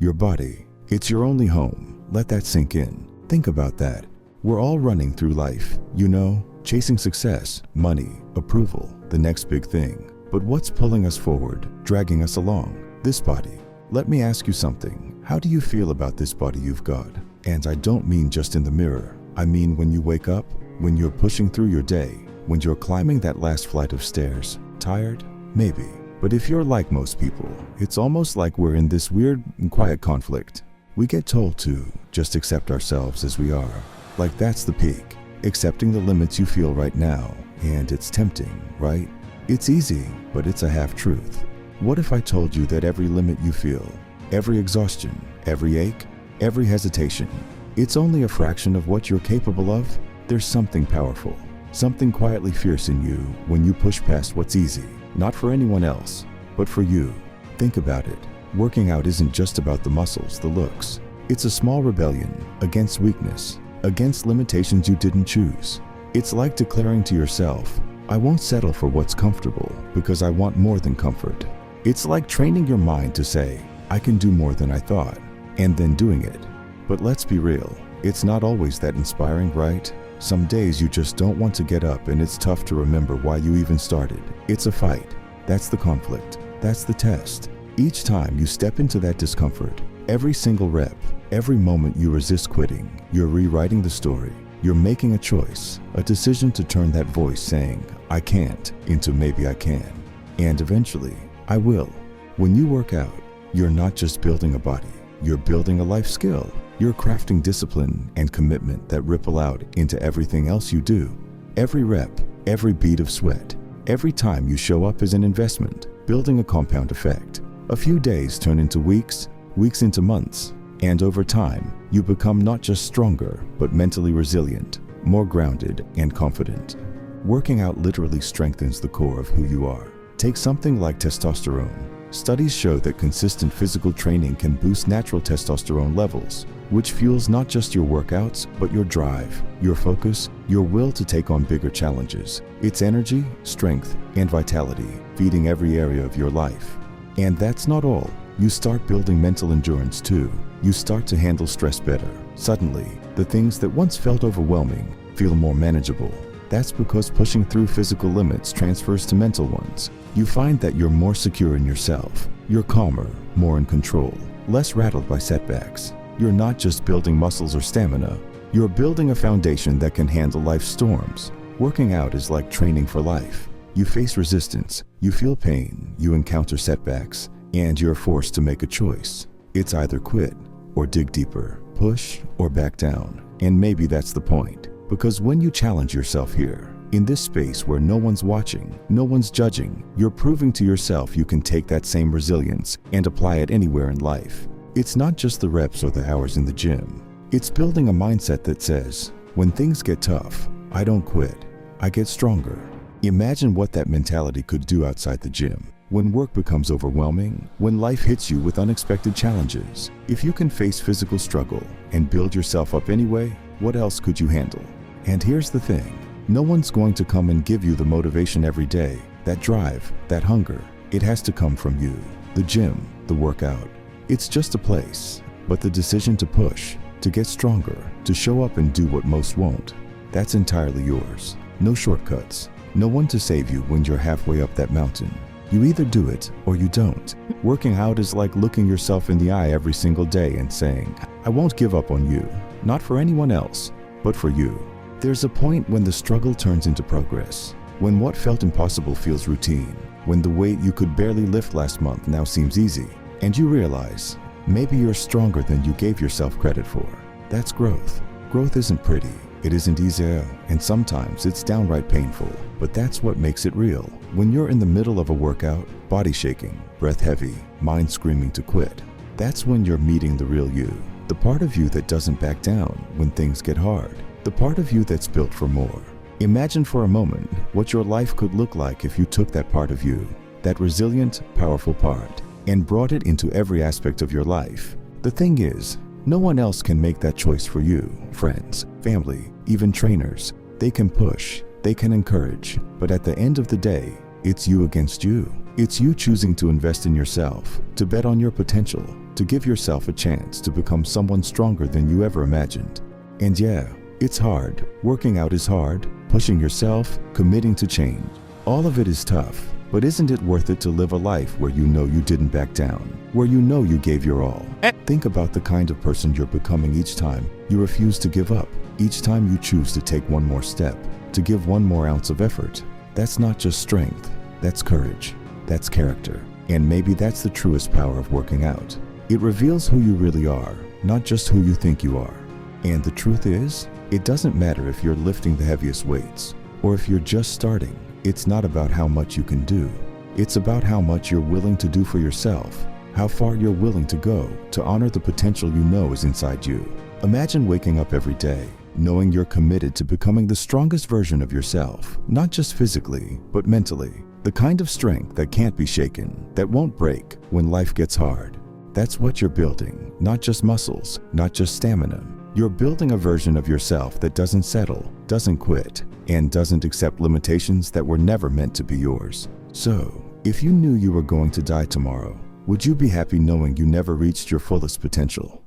your body. It's your only home. Let that sink in. Think about that. We're all running through life, chasing success, money, approval, the next big thing. But what's pulling us forward, dragging us along? This body. Let me ask you something. How do you feel about this body you've got? And I don't mean just in the mirror. I mean when you wake up, when you're pushing through your day, when you're climbing that last flight of stairs. Tired? Maybe. But if you're like most people, it's almost like we're in this weird and quiet conflict. We get told to just accept ourselves as we are. Like that's the peak. Accepting the limits you feel right now. And it's tempting, right? It's easy, but it's a half-truth. What if I told you that every limit you feel, every exhaustion, every ache, every hesitation, it's only a fraction of what you're capable of? There's something powerful, something quietly fierce in you when you push past what's easy, not for anyone else, but for you. Think about it. Working out isn't just about the muscles, the looks. It's a small rebellion against weakness, against limitations you didn't choose. It's like declaring to yourself, I won't settle for what's comfortable because I want more than comfort. It's like training your mind to say, I can do more than I thought, and then doing it. But let's be real, it's not always that inspiring, right? Some days you just don't want to get up and it's tough to remember why you even started. It's a fight. That's the conflict. That's the test. Each time you step into that discomfort, every single rep, every moment you resist quitting, you're rewriting the story. You're making a choice, a decision to turn that voice saying, I can't, into maybe I can. And eventually, I will. When you work out, you're not just building a body, you're building a life skill. You're crafting discipline and commitment that ripple out into everything else you do. Every rep, every bead of sweat, every time you show up is an investment, building a compound effect. A few days turn into weeks, weeks into months, and over time, you become not just stronger, but mentally resilient, more grounded and confident. Working out literally strengthens the core of who you are. Take something like testosterone. Studies show that consistent physical training can boost natural testosterone levels, which fuels not just your workouts, but your drive, your focus, your will to take on bigger challenges. It's energy, strength, and vitality, feeding every area of your life. And that's not all. You start building mental endurance too. You start to handle stress better. Suddenly, the things that once felt overwhelming feel more manageable. That's because pushing through physical limits transfers to mental ones. You find that you're more secure in yourself. You're calmer, more in control, less rattled by setbacks. You're not just building muscles or stamina. You're building a foundation that can handle life's storms. Working out is like training for life. You face resistance, you feel pain, you encounter setbacks, and you're forced to make a choice. It's either quit or dig deeper, push or back down. And maybe that's the point. Because when you challenge yourself here, in this space where no one's watching, no one's judging, you're proving to yourself you can take that same resilience and apply it anywhere in life. It's not just the reps or the hours in the gym. It's building a mindset that says, when things get tough, I don't quit, I get stronger. Imagine what that mentality could do outside the gym. When work becomes overwhelming, when life hits you with unexpected challenges, if you can face physical struggle and build yourself up anyway, what else could you handle? And here's the thing, no one's going to come and give you the motivation every day, that drive, that hunger. It has to come from you, the gym, the workout. It's just a place, but the decision to push, to get stronger, to show up and do what most won't, that's entirely yours. No shortcuts, no one to save you when you're halfway up that mountain. You either do it or you don't. Working out is like looking yourself in the eye every single day and saying, I won't give up on you, not for anyone else, but for you. There's a point when the struggle turns into progress, when what felt impossible feels routine, when the weight you could barely lift last month now seems easy, and you realize maybe you're stronger than you gave yourself credit for. That's growth. Growth isn't pretty, it isn't easy, and sometimes it's downright painful, but that's what makes it real. When you're in the middle of a workout, body shaking, breath heavy, mind screaming to quit, that's when you're meeting the real you, the part of you that doesn't back down when things get hard. The part of you that's built for more. Imagine for a moment what your life could look like if you took that part of you, that resilient, powerful part, and brought it into every aspect of your life. The thing is, no one else can make that choice for you. Friends, family, even trainers. They can push, they can encourage, but at the end of the day, it's you against you. It's you choosing to invest in yourself, to bet on your potential, to give yourself a chance to become someone stronger than you ever imagined. And yeah, it's hard. Working out is hard. Pushing yourself, committing to change. All of it is tough. But isn't it worth it to live a life where you know you didn't back down, where you know you gave your all? Think about the kind of person you're becoming each time you refuse to give up, each time you choose to take one more step, to give one more ounce of effort. That's not just strength, that's courage, that's character. And maybe that's the truest power of working out. It reveals who you really are, not just who you think you are. And the truth is, it doesn't matter if you're lifting the heaviest weights, or if you're just starting. It's not about how much you can do. It's about how much you're willing to do for yourself, how far you're willing to go to honor the potential you know is inside you. Imagine waking up every day, knowing you're committed to becoming the strongest version of yourself, not just physically, but mentally. The kind of strength that can't be shaken, that won't break when life gets hard. That's what you're building, not just muscles, not just stamina. You're building a version of yourself that doesn't settle, doesn't quit, and doesn't accept limitations that were never meant to be yours. So, if you knew you were going to die tomorrow, would you be happy knowing you never reached your fullest potential?